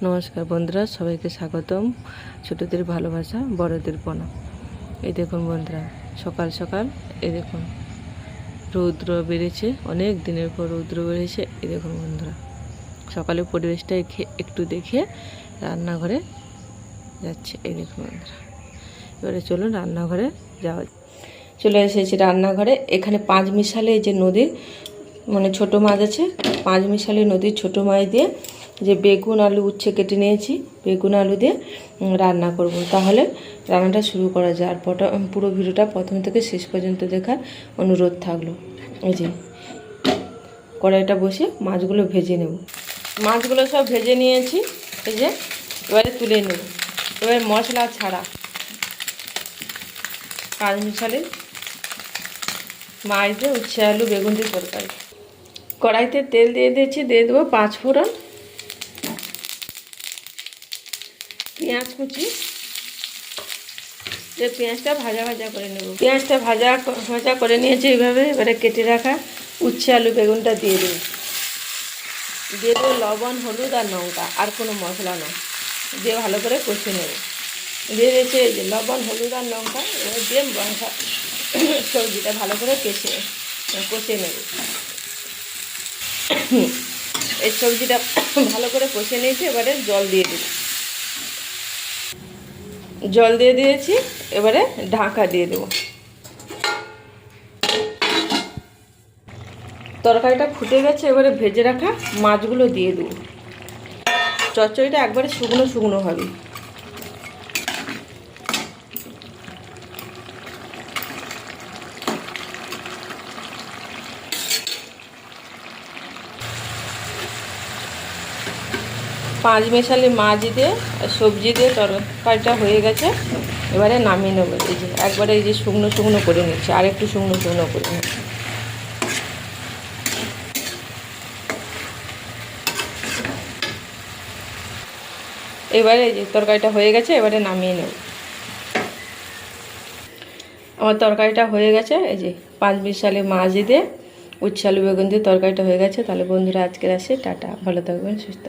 নমস্কার বন্ধুরা, সবাইকে স্বাগতম। ছোটদের ভালোবাসা, বড়দের প্রণাম। এই দেখুন বন্ধুরা, সকাল সকাল এই দেখুন রৌদ্র বেড়েছে, অনেক দিনের পর রৌদ্র বেড়েছে। এই দেখুন বন্ধুরা, সকালে পরিবেশটা একটু দেখে রান্নাঘরে যাচ্ছে। এই দেখুন বন্ধুরা, এবারে চলুন রান্নাঘরে যাওয়া। চলে এসেছি রান্নাঘরে। এখানে পাঁচমিশালি যে নদীর ছোট মাছ আছে, পাঁচমিশালি নদীর ছোট মাছ দিয়ে যে বেগুন আলু উচ্ছে কেটে নিয়েছি, বেগুন আলু দিয়ে রান্না করব। তাহলে রান্নাটা শুরু করা যায়। আর পুরো ভিডিওটা প্রথম থেকে শেষ পর্যন্ত দেখার অনুরোধ থাকলো। এই যে কড়াইটা বসে মাছগুলো ভেজে নেব। মাছগুলো সব ভেজে নিয়েছি। এই যে এবারে তুলে নেব। এবারে মশলা ছাড়া পাঁচমিশালি মাছ দিয়ে উচ্ছে আলু বেগুন দিয়ে তরকারি। কড়াইতে তেল দিয়ে দিয়েছি, দিয়ে দেবো 5 ফোড়ন, পেঁয়াজ কুচি, যে পেঁয়াজটা ভাজা ভাজা করে নেব। পেঁয়াজটা ভাজা ভাজা করে নিয়েছি এইভাবে। এবারে কেটে রাখা উচ্ছে আলু বেগুনটা দিয়ে দেবো। দিয়ে দেবো লবণ, হলুদ আর লঙ্কা, আর কোনো মশলা না, দিয়ে ভালো করে কষে নেব। দিয়ে দিয়েছি এই যে লবণ, হলুদ আর লঙ্কা। এবার দিয়ে সবজিটা ভালো করে কষে নেব। এই সবজিটা ভালো করে কষে নিয়েছি। এবারে জল দিয়ে দেব। জল দিয়ে দিয়েছি, এবারে ঢাকা দিয়ে দেব। তরকারিটা ফুটে গেছে। এবারে ভেজে রাখা মাছগুলো দিয়ে দেব। চচ্চড়িটা একবারে শুকনো শুকনো হবে। পাঁচমিশালি মাছ দিয়ে সবজি দিয়ে তরকারিটা হয়ে গেছে। এবারে নামিয়ে নেব। এই যে একবারে এই যে শুকনো শুকনো করে নিচ্ছি, আর একটু শুকনো শুকনো করে নিচ্ছি। এবারে এই যে তরকারিটা হয়ে গেছে, এবারে নামিয়ে নেব। আমার তরকারিটা হয়ে গেছে। এই যে পাঁচমিশালি মাছ দিয়ে উচ্ছে আলু বেগুন দিয়ে তরকারিটা হয়ে গেছে। তাহলে বন্ধুরা আজকের আসে, টাটা, ভালো থাকবেন, সুস্থ।